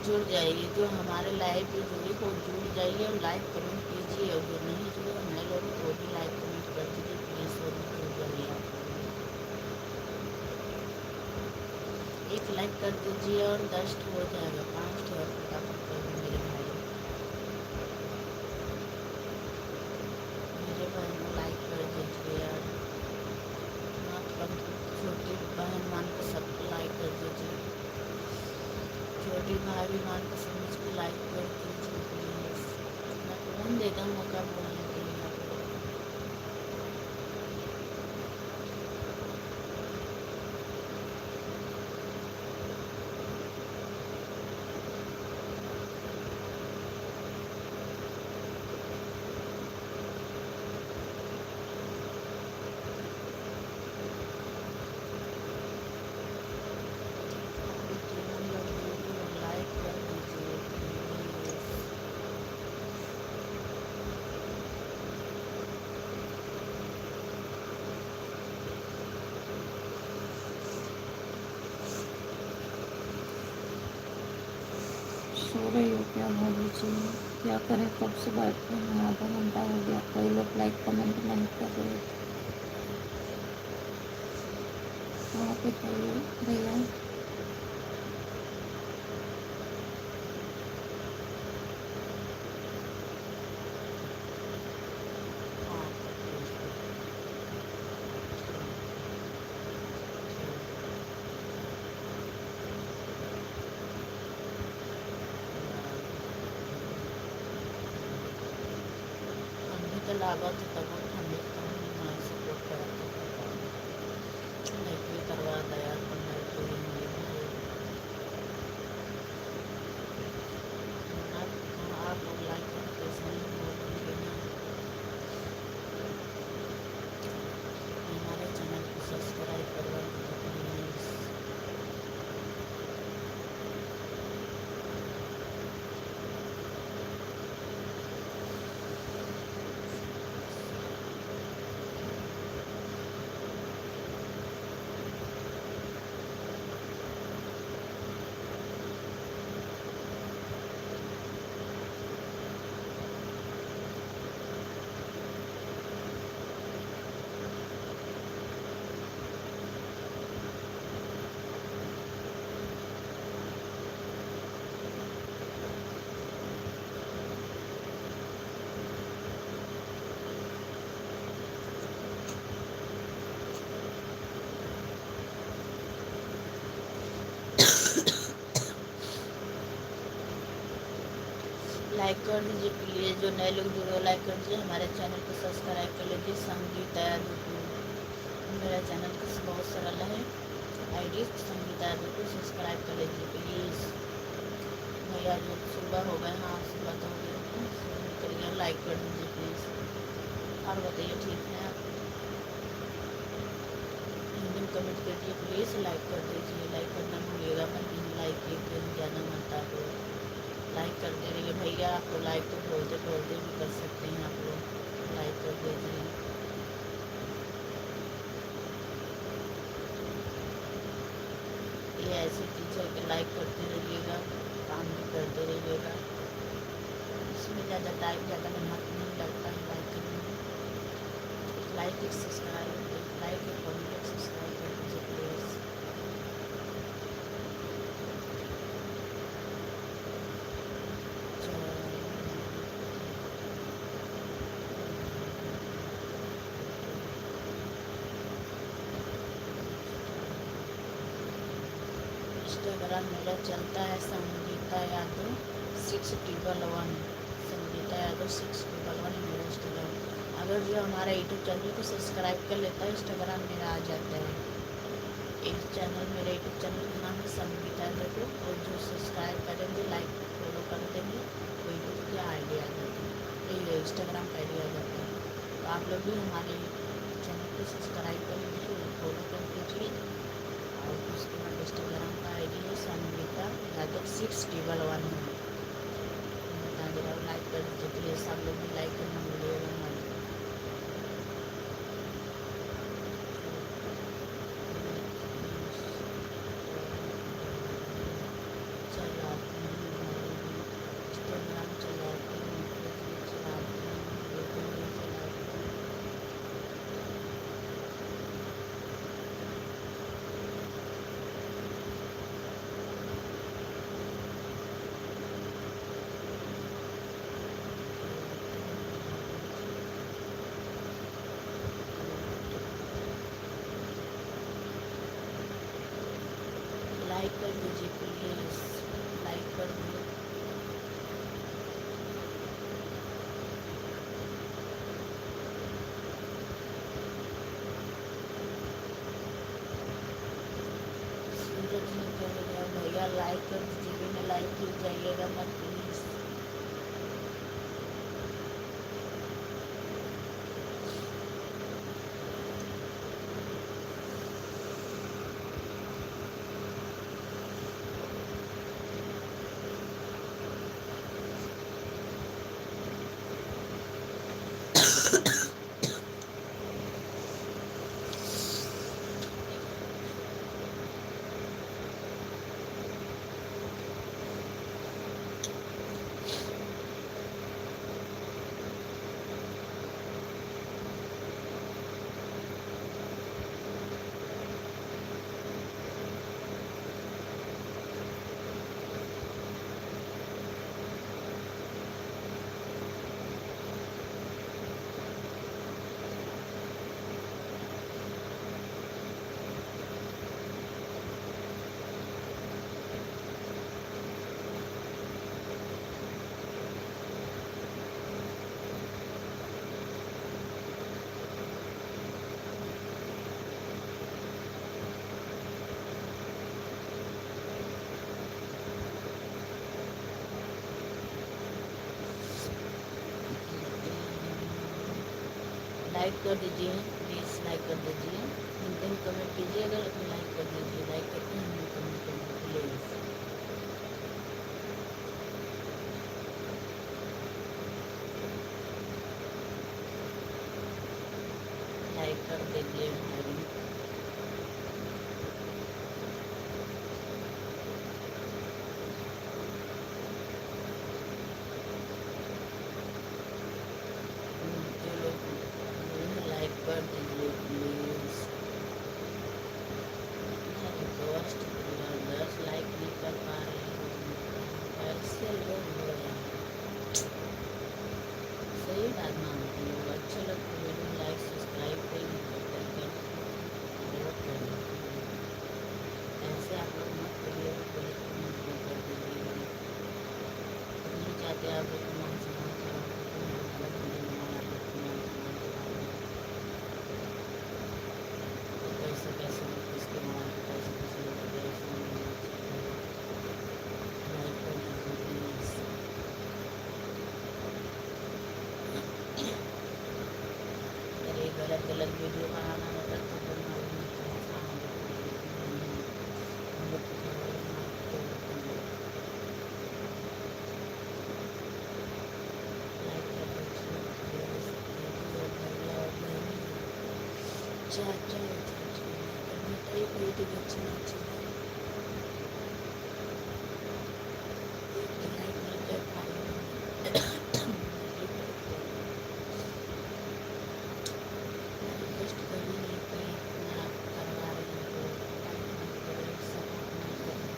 जुड़ जाइए, जो हमारे लाइव पे जुड़े वो जुड़ जाइए और लाइक कमेंट कीजिए, और जो नहीं जुड़े नए लोग वो भी लाइक कमेंट कर दीजिए प्लीज़, वो भी जुड़ जाइए आप। एक लाइक कर दीजिए और 10 हो जाएगा, 5 और फटाफट कर दो मेरे भाई, मेरे बहनों लाइक कर दीजिए यार, छोटी बहन मान के सबको लाइक कर दीजिए, छोटी भाभी मान के समझ के लाइक कर दीजिए प्लीज़। मैं कौन देगा मौका बोलने के लिए आप लोग। रही हो क्या भाभी जी? क्या करें, कब से बैठे हैं, आधा घंटा हो गया, कोई लोग लाइक कमेंट नहीं कर रहे थे। आप बताइए भैया। हाँ, ठंडी तो लागत है तब ठंडी तो मैं सपोर्ट करता लाइक भी करवा दिया तो मैं कोई नहीं भाई। आप लोग लाइक करते सही बोलेंगे ना, हमारे चैनल को सब्सक्राइब करवा दीजिए प्लीज़। लाइक कर दीजिए प्लीज़, जो नए लोग जुड़े हो लाइक कर दीजिए, हमारे चैनल को सब्सक्राइब कर लीजिए। संगीता यादव, मेरा चैनल का बहुत सरल है, आईडी संगीता यादव को सब्सक्राइब कर लीजिए प्लीज़। भैया जो सुबह हो गए, हाँ सुबह तो हो गया, करिए लाइक कर दीजिए प्लीज़। और बताइए ठीक है आप, हिंदी में कमेंट कीजिए प्लीज़, लाइक कर दीजिए, लाइक करना भूलिएगा मत, लाइक एक ज़्यादा मत आप लाइक करते रहिए भैया। आपको लाइक तो बोलते बोलते भी कर सकते हैं आप लोग, लाइक कर दीजिए। ये ऐसी चीज़ है कि लाइक करते रहिएगा, काम भी करते रहिएगा, इसमें ज़्यादा टाइम ज़्यादा मेहनत नहीं लगता है लाइक करने में। लाइक एक सब्सक्राइब, लाइक एक कमेंट सब्सक्राइब कर दीजिए प्लीज़। इंस्टाग्राम मेरा चलता है संगीता यादव 611, संगीता यादव 611 मेरा इंस्टाग्राम। अगर जो हमारा यूट्यूब चैनल को सब्सक्राइब कर लेता है इंस्टाग्राम मेरा आ जाता है। एक चैनल, मेरा यूट्यूब चैनल का नाम है संगीता यादव को, और जो सब्सक्राइब करेंगे लाइक फॉलो कर देंगे वो यूट्यूब की आईडी आ जाती है, ये इंस्टाग्राम का आईडी आ जाता है। तो आप लोग भी हमारे चैनल को सब्सक्राइब कर लीजिए, फॉलो कर दीजिए। और उसके बाद इंस्टाग्राम का आईडी है संगीता यादव 611 है, बता दे रहा हूँ। लाइक कर दीजिए प्लीज़, आप लोग भी लाइक करना भूलिएगा मत। चलाते हैं इंस्टाग्राम, चलाते हैं फेसबुक, चलाते हैं यूट्यूब भी चलाते हैं। लाइक कर दीजिए प्लीज़, लाइक कर दीजिए। सूरज निकल गया भैया, लाइक कर दीजिए, बिना लाइक किए जाइएगा मत प्लीज़। लाइक कर दीजिए, प्लीज़ लाइक कर दीजिए। हिंदी में कमेंट कीजिए, अगर अपनी लाइक कर दीजिए, लाइक करके हिंदी में कमेंट कीजिए प्लीज़। लाइक कर दीजिए भाई। जो लोग लाइक कर दीजिए प्लीज़। रिक्वेस्ट 10 लाइक नहीं कर पा रहे हो, ऐसे लोग हो रहे हैं। सही बात मानती हूँ, अच्छे लगते वीडियो लाइक सब्सक्राइब कोई नहीं करते हैं, गलत कर देते हैं। ऐसे आप लोग मत करिए, गलत मत कर दीजिए। नहीं चाहते आप लोग मान सम्मान खराब हो, तो गलत वीडियो बना आप लोग मान सम्मान खराब हो। तो कैसे कैसे लोग किसके मोबाइल पर कैसे कैसे लोग ऐसा नहीं होना चाहिए। लाइक कर दीजिए प्लीज़। अगर ये गलत गलत वीडियो बनाना होता तो बना लेते हैं, हम लोग को लाइक कर दीजिए प्लीज़। भैया और बहनी चाचा चाची मिठाई कोई भी अच्छी अच्छी लाइक नहीं कर पाई रिक्वेस्ट कर ही नहीं पाई, मैं आप करवा रही हूँ तो लाइक नहीं करें, सपोर्ट नहीं करें।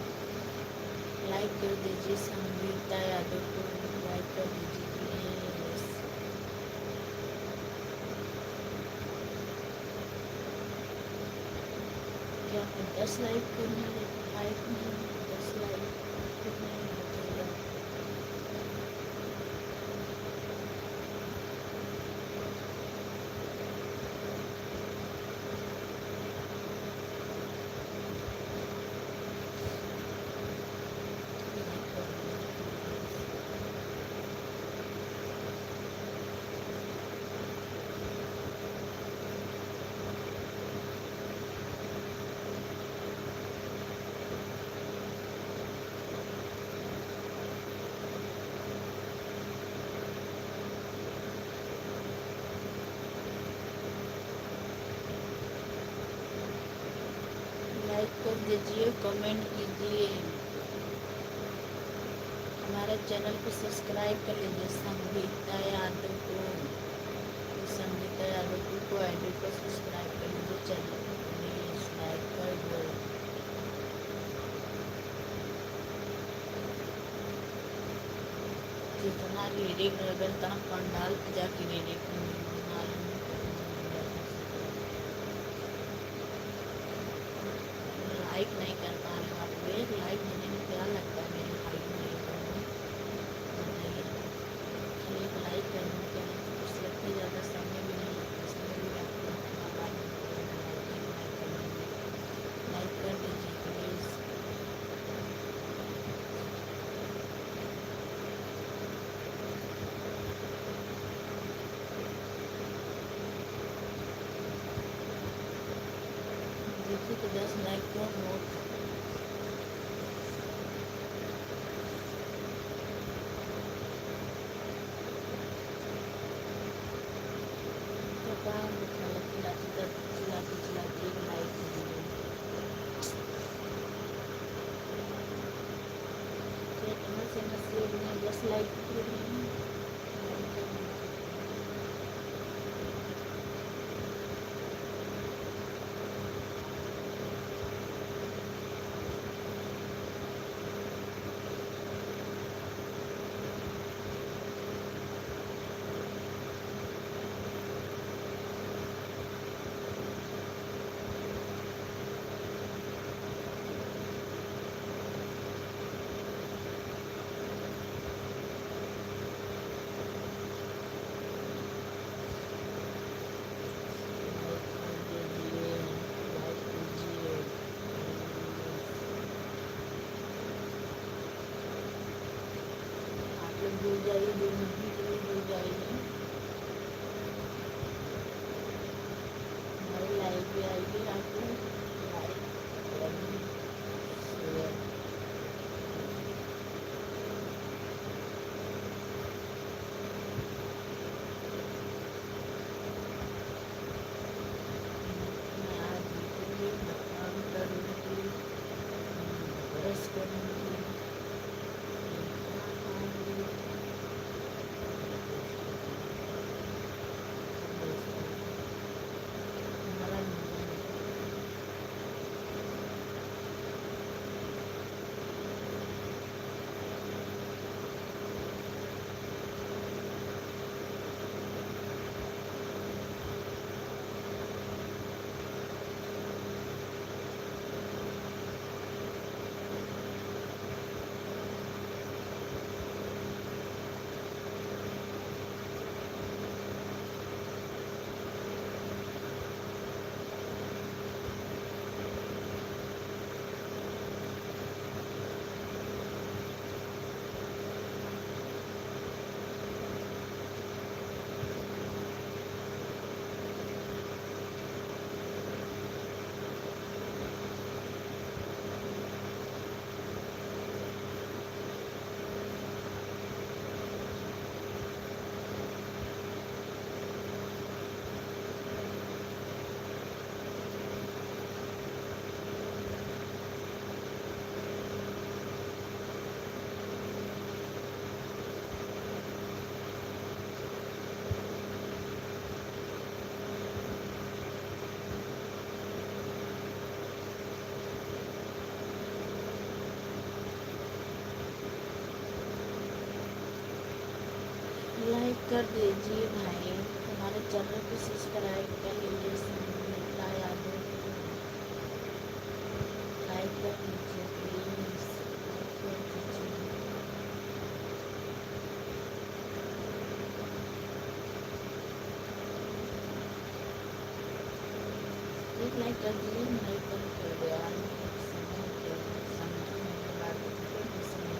लाइक कर दीजिए संगीता यादव को, लाइक कर दीजिए प्लीज़। क्या मैं 10 लाइक करने लाइक नहीं, 10 लाइक कितने बताइए। लाइक कर दीजिए प्लीज़। लाइक कर दीजिए, कमेंट कीजिए, हमारे चैनल को सब्सक्राइब कर लीजिए। संगीता यादव को, संगीता यादव को आईडी को सब्सक्राइब कर लीजिए, चैनल को प्लीज़ लाइक कर दो। जितना रीडिंग रहेगा उतना पंडाल पे जाके रीडिंग मालूम लाइक नहीं कर पा रहे हो आप लोग। एक लाइक देने में क्या लगता है मेरे भाई मेरे बहनों, बताइए। खाली एक लाइक करने में क्या है, कुछ लगता है, ज़्यादा समय भी नहीं लगता, समय भी आप लोग अपना लाइक करने में। लाइक कर दीजिए प्लीज़। देखिए तो 10 लाइक को नोट चिल्लाती एक लाइक दीजिए। से नसीब में 10 लाइक पूरी भूल जाइए, जो नहीं भूल जाइए। करूँगी, खाऊंगी, हमारा लाइक कर दीजिए भाई, हमारे चैनल को सब्सक्राइब कर लीजिए, लाइक कर दीजिए प्लीज, लाइक कर दीजिए। एक लाइक कर दीजिए, लाइक कर दो यार, समझो मेरी बात को, समझ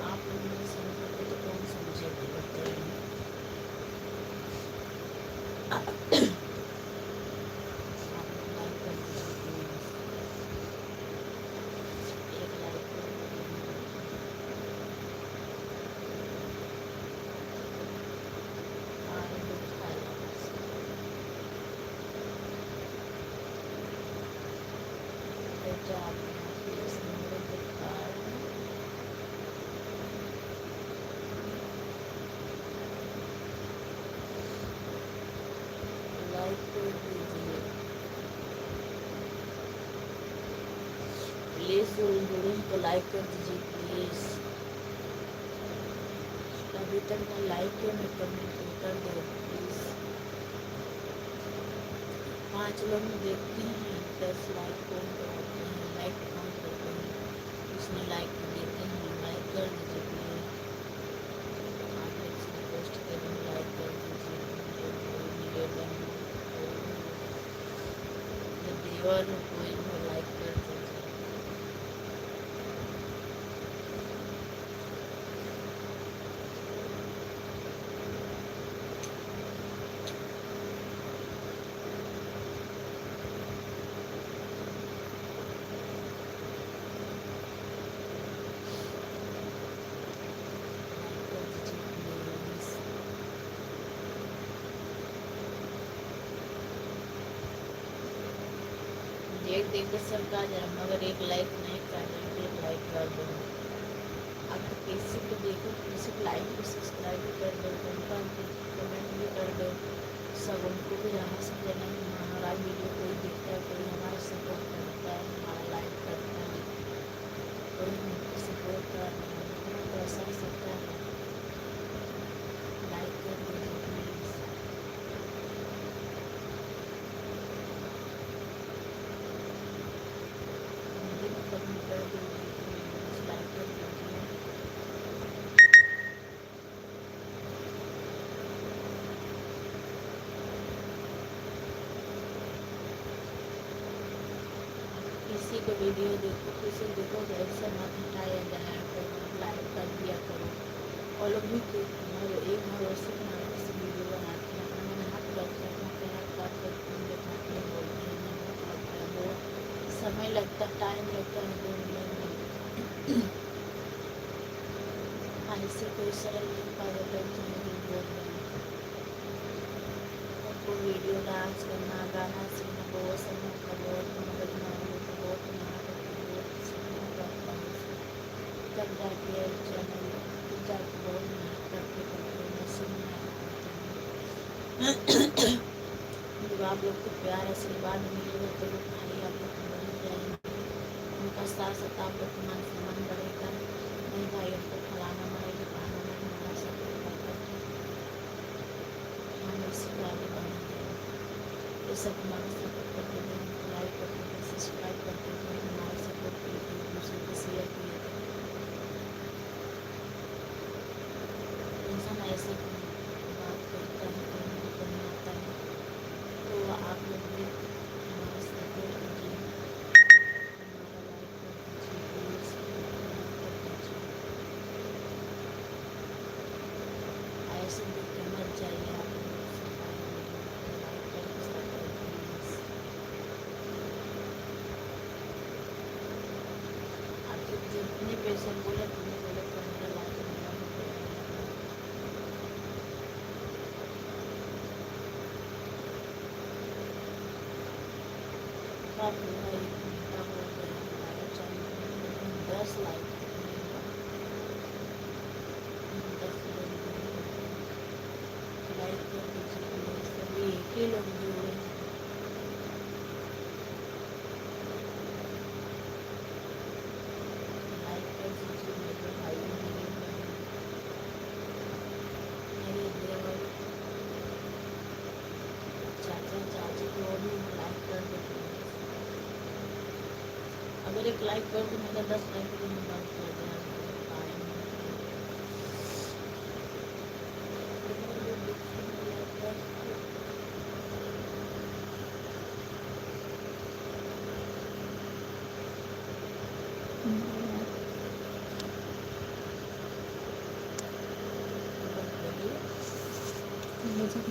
आप लोग नहीं समझोगे तो कौन समझेगा बताइए। आप लोग लाइक कर दीजिए प्लीज, एक लाइक कर दीजिए। और लोग खाएगा बस। तो जो आप प्लीज मेरे दिखा लाइक कर दीजिए प्लीज, वीडियो को लाइक कर दीजिए प्लीज। अभी तक मैं लाइक क्यों नहीं कमेंट कर दो प्लीज। 5 लोग देखते हैं, 10 लाइक कौन करते हैं, लाइक कौन करते हैं, उसने लाइक देते हैं, लाइक कर दीजिए प्लीज। आप लोग से पोस्ट करें, लाइक कर दीजिए, निवेदन देवर कोई भी लाइक कर दीजिए। देख कर सबका जरा, मगर एक लाइक नहीं कर रहे, एक लाइक कर दो। आप किसी को देखो, किसी को लाइक भी सब्सक्राइब भी कर दो, उनका कमेंट भी कर दो, सब उनको भी रहना समझना हमारा वीडियो कोई देखता है, कोई हमारा सपोर्ट करता है, हमारा लाइक करता है, कोई हमको सपोर्ट कर रहा है, इतना तो ऐसा ही सकता है। लाइक कर दीजिए प्लीज़। कमेंट कर दीजिए प्लीज, लाइक कर दीजिए। किसी को वीडियो देखो, किसी देखो ऐसा मत हटाया जाए, तो लाइक कर दिया करो। और लोग भी एक भरोसे बनाने से वीडियो बनाते हैं, अपना मेहनत करते हैं, अपना मेहनत कर करते हैं, दिखाते हैं, बोलते हैं, मेहनत लगता है, बहुत समय लगता है, टाइम लगता है बोलने में। ऐसे कोई सरल नहीं पाया करते हैं जो बोल रहे हैं। उनको वीडियो डांस करना, गाना सीखना बहुत समय का बहुत मगज मारी होती है। तक जाके चैनल जाके बहुत मेहनत करते करते नसीब में आया करते हैं। जब आप लोग को प्यार आशीर्वाद मिलेगा तो लोग भाई आप लोग बढ़ जाएंगे, उनका साथ साथ आप लोग का मान सम्मान बढ़ेगा। नहीं भाई हमको फलाना मारे दिखाना नहीं, हमारा सपोर्ट करता है, हम इसी को आगे बढ़ेंगे। ये सब हमारा सपोर्ट करते थे, हमको लाइक करते थे, सब्सक्राइब करते थे, हमारे सपोर्ट किए थे, दूसरे को शेयर किए थे। इंसान ऐसे बात करता है कहीं भी कहीं आता है, तो आप लोग भी हमारा सपोर्ट कीजिए, हमारा लाइक कर दीजिए, प्लीज़ कर दीजिए। ऐसे देख के मत जाइए आप लोग, लाइक करके सपोर्ट प्लीज़। आप जितने पैसे बोले तुमने बोले पर मेरा लाइक मेरा हो गया। आप मेरा 1 घंटा हो गया हमारा चैनल में, लेकिन 10 लाइक नहीं हुआ, 10 लोग नहीं हुए। लाइक कर दीजिए प्लीज़, सभी एक ही लोग जुड़े हैं। लाइक कर दीजिए मेरे भाई मेरे बहन मेरे देवर चाचा चाची को भी लाइक कर दो प्लीज़। अगर एक लाइक कर दो मेरा 10 लाइक तो मैं बंद कर देना टाइम। मुझे